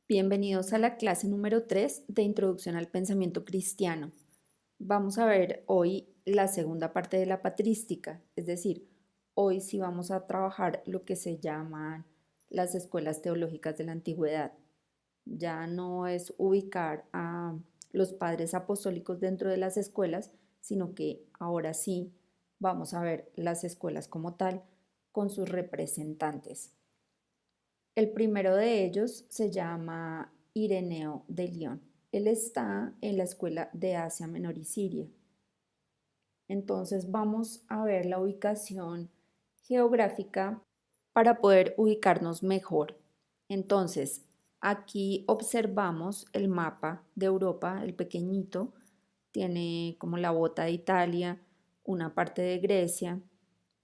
Bienvenidos a la clase número 3 de Introducción al Pensamiento Cristiano. Vamos a ver hoy la segunda parte de la patrística, es decir, hoy sí vamos a trabajar lo que se llaman las escuelas teológicas de la antigüedad. Ya no es ubicar a los padres apostólicos dentro de las escuelas, sino que ahora sí vamos a ver las escuelas como tal con sus representantes. El primero de ellos se llama Ireneo de León. Él está en la escuela de Asia Menor y Siria. Entonces vamos a ver la ubicación geográfica para poder ubicarnos mejor. Entonces, aquí observamos el mapa de Europa, el pequeñito, tiene como la bota de Italia, una parte de Grecia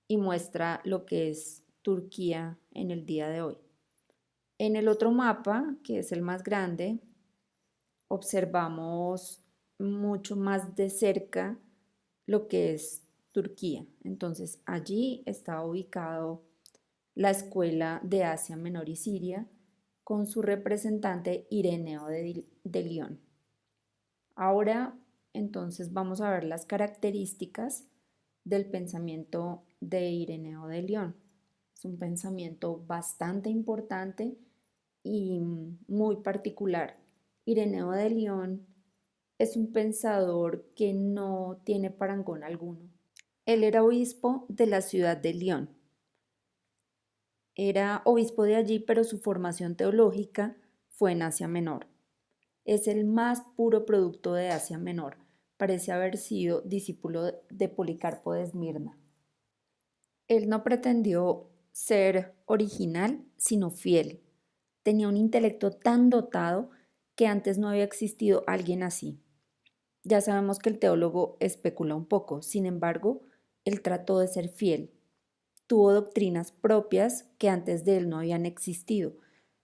y muestra lo que es Turquía en el día de hoy. En el otro mapa, que es el más grande, observamos mucho más de cerca lo que es Turquía. Entonces allí está ubicado la escuela de Asia Menor y Siria con su representante Ireneo de León. Ahora entonces vamos a ver las características del pensamiento de Ireneo de León. Es un pensamiento bastante importante y muy particular. Ireneo de León es un pensador que no tiene parangón alguno. Él era obispo de la ciudad de León. Era obispo de allí, pero su formación teológica fue en Asia Menor. Es el más puro producto de Asia Menor. Parece haber sido discípulo de Policarpo de Esmirna. Él no pretendió ser original, sino fiel. Tenía un intelecto tan dotado que antes no había existido alguien así. Ya sabemos que el teólogo especula un poco, sin embargo, él trató de ser fiel. Tuvo doctrinas propias que antes de él no habían existido.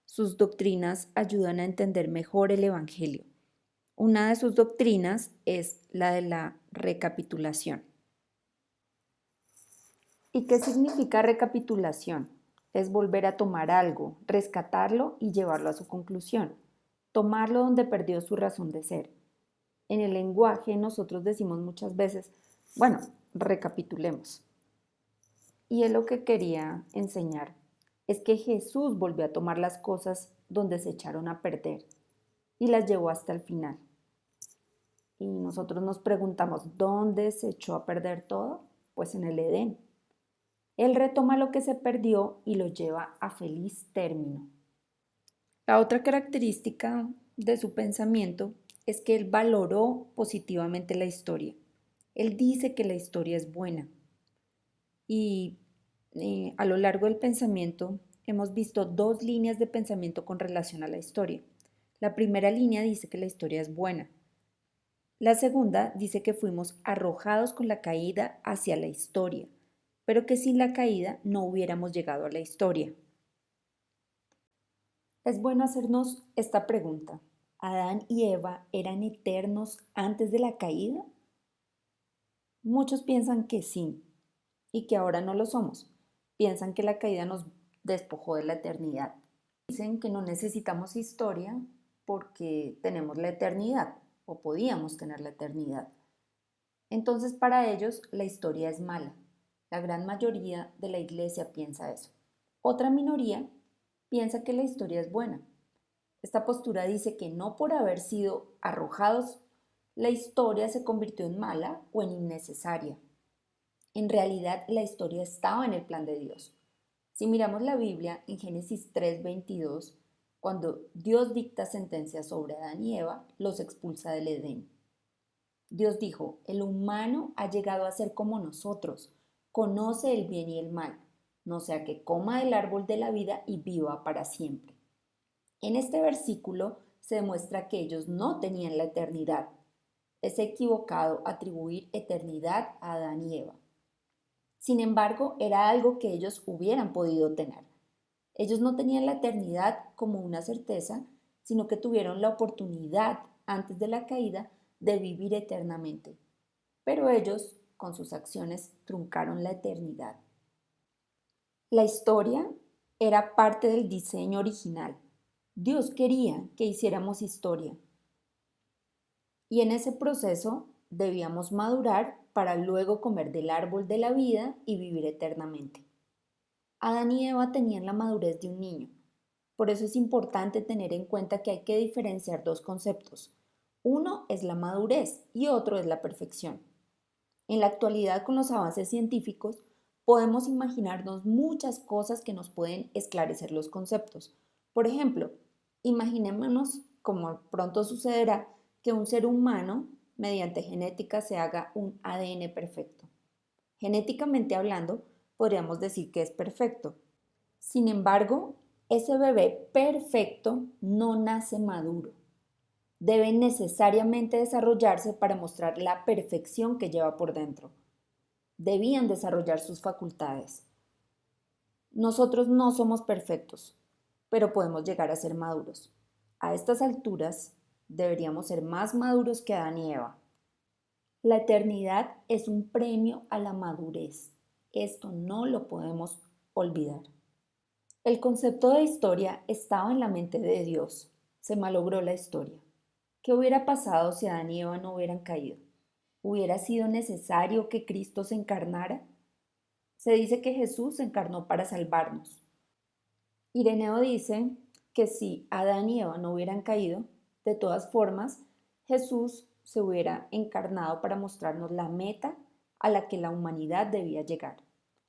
Sus doctrinas ayudan a entender mejor el Evangelio. Una de sus doctrinas es la de la recapitulación. ¿Y qué significa recapitulación? Es volver a tomar algo, rescatarlo y llevarlo a su conclusión, tomarlo donde perdió su razón de ser. En el lenguaje nosotros decimos muchas veces, bueno, recapitulemos. Y él lo que quería enseñar es que Jesús volvió a tomar las cosas donde se echaron a perder y las llevó hasta el final. Y nosotros nos preguntamos, ¿dónde se echó a perder todo? Pues en el Edén. Él retoma lo que se perdió y lo lleva a feliz término. La otra característica de su pensamiento es que él valoró positivamente la historia. Él dice que la historia es buena. Y a lo largo del pensamiento hemos visto dos líneas de pensamiento con relación a la historia. La primera línea dice que la historia es buena. La segunda dice que fuimos arrojados con la caída hacia la historia, pero que sin la caída no hubiéramos llegado a la historia. Es bueno hacernos esta pregunta. ¿Adán y Eva eran eternos antes de la caída? Muchos piensan que sí y que ahora no lo somos. Piensan que la caída nos despojó de la eternidad. Dicen que no necesitamos historia porque tenemos la eternidad o podíamos tener la eternidad. Entonces para ellos la historia es mala. La gran mayoría de la iglesia piensa eso. Otra minoría piensa que la historia es buena. Esta postura dice que no por haber sido arrojados, la historia se convirtió en mala o en innecesaria. En realidad la historia estaba en el plan de Dios. Si miramos la Biblia en Génesis 3:22, cuando Dios dicta sentencia sobre Adán y Eva, los expulsa del Edén. Dios dijo, el humano ha llegado a ser como nosotros, conoce el bien y el mal, no sea que coma del árbol de la vida y viva para siempre. En este versículo se demuestra que ellos no tenían la eternidad. Es equivocado atribuir eternidad a Adán y Eva. Sin embargo, era algo que ellos hubieran podido tener. Ellos no tenían la eternidad como una certeza, sino que tuvieron la oportunidad, antes de la caída, de vivir eternamente. Pero ellos, con sus acciones, truncaron la eternidad. La historia era parte del diseño original. Dios quería que hiciéramos historia y en ese proceso debíamos madurar para luego comer del árbol de la vida y vivir eternamente. Adán y Eva tenían la madurez de un niño. Por eso es importante tener en cuenta que hay que diferenciar dos conceptos. Uno es la madurez y otro es la perfección. En la actualidad, con los avances científicos, podemos imaginarnos muchas cosas que nos pueden esclarecer los conceptos. Por ejemplo, imaginémonos, como pronto sucederá, que un ser humano, mediante genética, se haga un ADN perfecto. Genéticamente hablando, podríamos decir que es perfecto. Sin embargo, ese bebé perfecto no nace maduro. Debe necesariamente desarrollarse para mostrar la perfección que lleva por dentro. Debían desarrollar sus facultades. Nosotros no somos perfectos, pero podemos llegar a ser maduros. A estas alturas, deberíamos ser más maduros que Adán y Eva. La eternidad es un premio a la madurez. Esto no lo podemos olvidar. El concepto de historia estaba en la mente de Dios. Se malogró la historia. ¿Qué hubiera pasado si Adán y Eva no hubieran caído? ¿Hubiera sido necesario que Cristo se encarnara? Se dice que Jesús se encarnó para salvarnos. Ireneo dice que si Adán y Eva no hubieran caído, de todas formas, Jesús se hubiera encarnado para mostrarnos la meta a la que la humanidad debía llegar.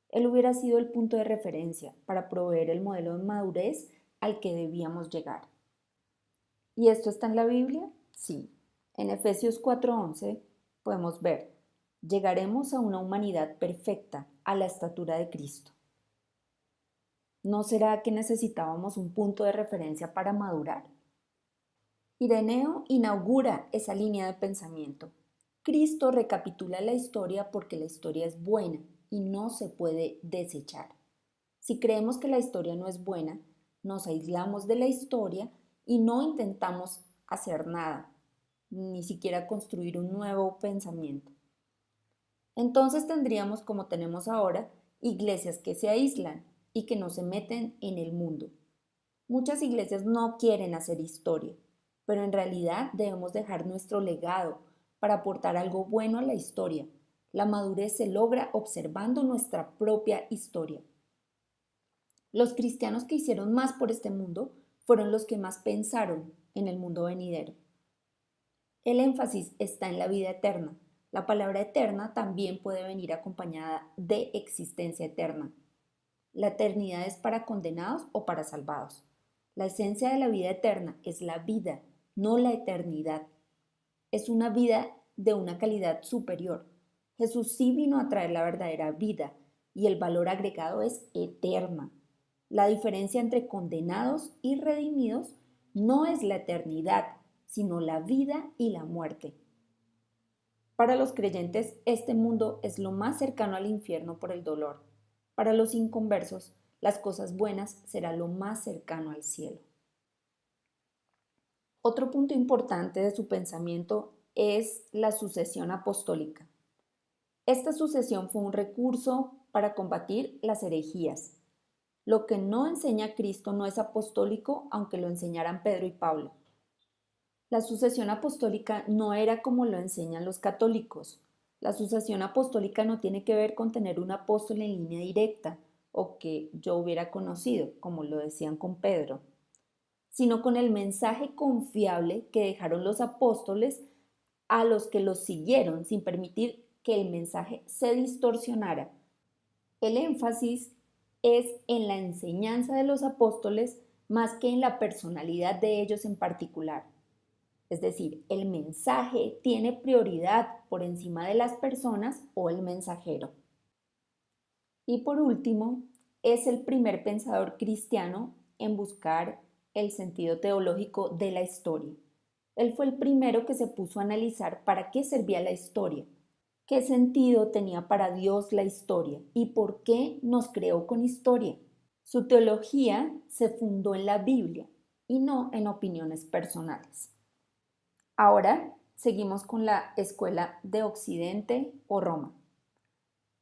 Él hubiera sido el punto de referencia para proveer el modelo de madurez al que debíamos llegar. ¿Y esto está en la Biblia? Sí. En Efesios 4:11 podemos ver, llegaremos a una humanidad perfecta, a la estatura de Cristo. ¿No será que necesitábamos un punto de referencia para madurar? Ireneo inaugura esa línea de pensamiento. Cristo recapitula la historia porque la historia es buena y no se puede desechar. Si creemos que la historia no es buena, nos aislamos de la historia y no intentamos hacer nada, ni siquiera construir un nuevo pensamiento. Entonces tendríamos, como tenemos ahora, iglesias que se aíslan y que no se meten en el mundo. Muchas iglesias no quieren hacer historia, pero en realidad debemos dejar nuestro legado para aportar algo bueno a la historia. La madurez se logra observando nuestra propia historia. Los cristianos que hicieron más por este mundo fueron los que más pensaron en el mundo venidero. El énfasis está en la vida eterna. La palabra eterna también puede venir acompañada de existencia eterna. La eternidad es para condenados o para salvados. La esencia de la vida eterna es la vida, no la eternidad. Es una vida de una calidad superior. Jesús sí vino a traer la verdadera vida y el valor agregado es eterna. La diferencia entre condenados y redimidos no es la eternidad, sino la vida y la muerte. Para los creyentes, este mundo es lo más cercano al infierno por el dolor. Para los inconversos, las cosas buenas será lo más cercano al cielo. Otro punto importante de su pensamiento es la sucesión apostólica. Esta sucesión fue un recurso para combatir las herejías. Lo que no enseña Cristo no es apostólico, aunque lo enseñaran Pedro y Pablo. La sucesión apostólica no era como lo enseñan los católicos. La sucesión apostólica no tiene que ver con tener un apóstol en línea directa o que yo hubiera conocido, como lo decían con Pedro, sino con el mensaje confiable que dejaron los apóstoles a los que los siguieron sin permitir que el mensaje se distorsionara. El énfasis es en la enseñanza de los apóstoles más que en la personalidad de ellos en particular. Es decir, el mensaje tiene prioridad por encima de las personas o el mensajero. Y por último, es el primer pensador cristiano en buscar el sentido teológico de la historia. Él fue el primero que se puso a analizar para qué servía la historia, qué sentido tenía para Dios la historia y por qué nos creó con historia. Su teología se fundó en la Biblia y no en opiniones personales. Ahora seguimos con la escuela de Occidente o Roma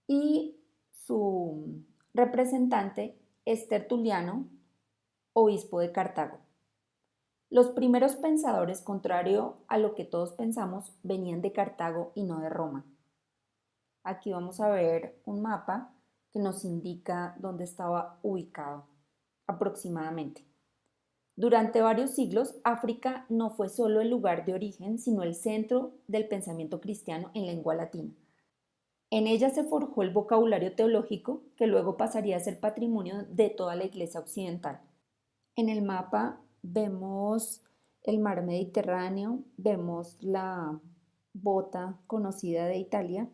y su representante es Tertuliano, obispo de Cartago. Los primeros pensadores, contrario a lo que todos pensamos, venían de Cartago y no de Roma. Aquí vamos a ver un mapa que nos indica dónde estaba ubicado aproximadamente. Durante varios siglos, África no fue solo el lugar de origen, sino el centro del pensamiento cristiano en lengua latina. En ella se forjó el vocabulario teológico que luego pasaría a ser patrimonio de toda la Iglesia occidental. En el mapa vemos el mar Mediterráneo, vemos la bota conocida de Italia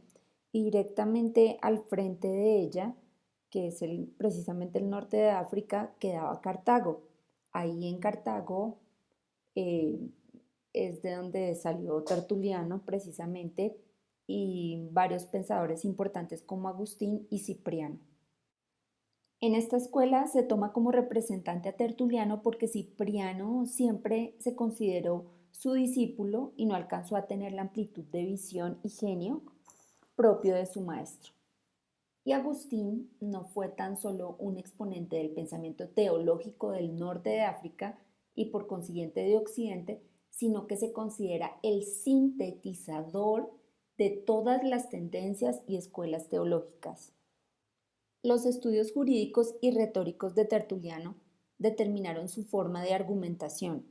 y directamente al frente de ella, que es precisamente el norte de África, quedaba Cartago. Ahí en Cartago eh, es de donde salió Tertuliano precisamente y varios pensadores importantes como Agustín y Cipriano. En esta escuela se toma como representante a Tertuliano porque Cipriano siempre se consideró su discípulo y no alcanzó a tener la amplitud de visión y genio propio de su maestro. Y Agustín no fue tan solo un exponente del pensamiento teológico del norte de África y por consiguiente de Occidente, sino que se considera el sintetizador de todas las tendencias y escuelas teológicas. Los estudios jurídicos y retóricos de Tertuliano determinaron su forma de argumentación,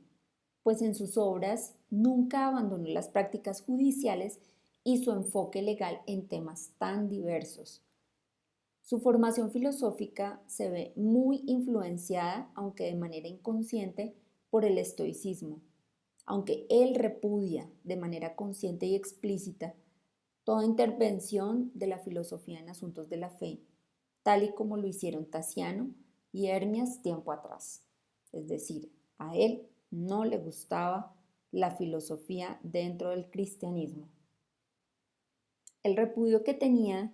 pues en sus obras nunca abandonó las prácticas judiciales y su enfoque legal en temas tan diversos. Su formación filosófica se ve muy influenciada, aunque de manera inconsciente, por el estoicismo, aunque él repudia de manera consciente y explícita toda intervención de la filosofía en asuntos de la fe, tal y como lo hicieron Tasiano y Hermias tiempo atrás. Es decir, a él no le gustaba la filosofía dentro del cristianismo. El repudio que tenía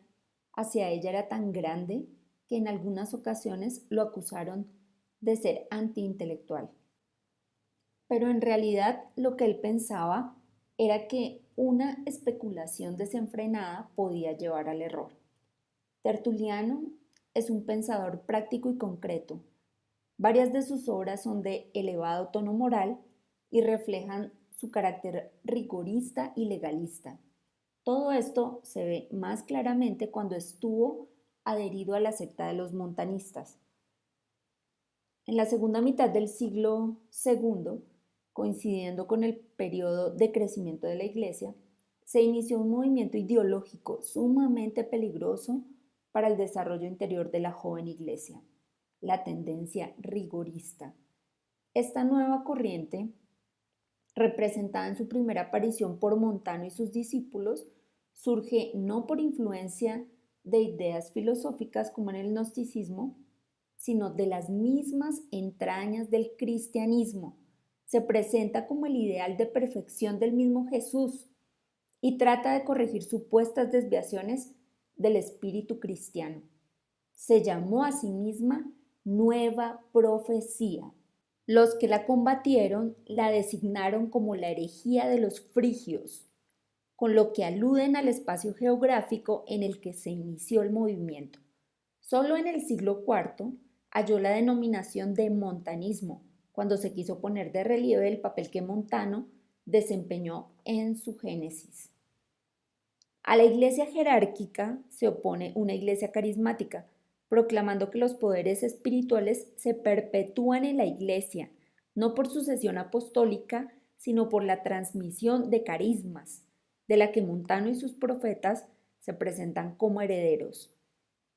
hacia ella era tan grande que en algunas ocasiones lo acusaron de ser antiintelectual. Pero en realidad lo que él pensaba era que una especulación desenfrenada podía llevar al error. Tertuliano es un pensador práctico y concreto. Varias de sus obras son de elevado tono moral y reflejan su carácter rigorista y legalista. Todo esto se ve más claramente cuando estuvo adherido a la secta de los montanistas. En la segunda mitad del siglo II, coincidiendo con el periodo de crecimiento de la Iglesia, se inició un movimiento ideológico sumamente peligroso para el desarrollo interior de la joven Iglesia, la tendencia rigorista. Esta nueva corriente, representada en su primera aparición por Montano y sus discípulos, surge no por influencia de ideas filosóficas como en el gnosticismo, sino de las mismas entrañas del cristianismo. Se presenta como el ideal de perfección del mismo Jesús y trata de corregir supuestas desviaciones del espíritu cristiano. Se llamó a sí misma Nueva Profecía. Los que la combatieron la designaron como la herejía de los frigios, con lo que aluden al espacio geográfico en el que se inició el movimiento. Solo en el siglo IV halló la denominación de montanismo, cuando se quiso poner de relieve el papel que Montano desempeñó en su génesis. A la iglesia jerárquica se opone una iglesia carismática, proclamando que los poderes espirituales se perpetúan en la iglesia, no por sucesión apostólica, sino por la transmisión de carismas, de la que Montano y sus profetas se presentan como herederos.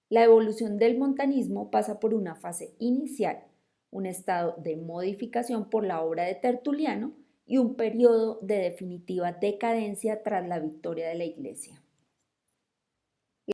La evolución del montanismo pasa por una fase inicial, un estado de modificación por la obra de Tertuliano y un periodo de definitiva decadencia tras la victoria de la Iglesia.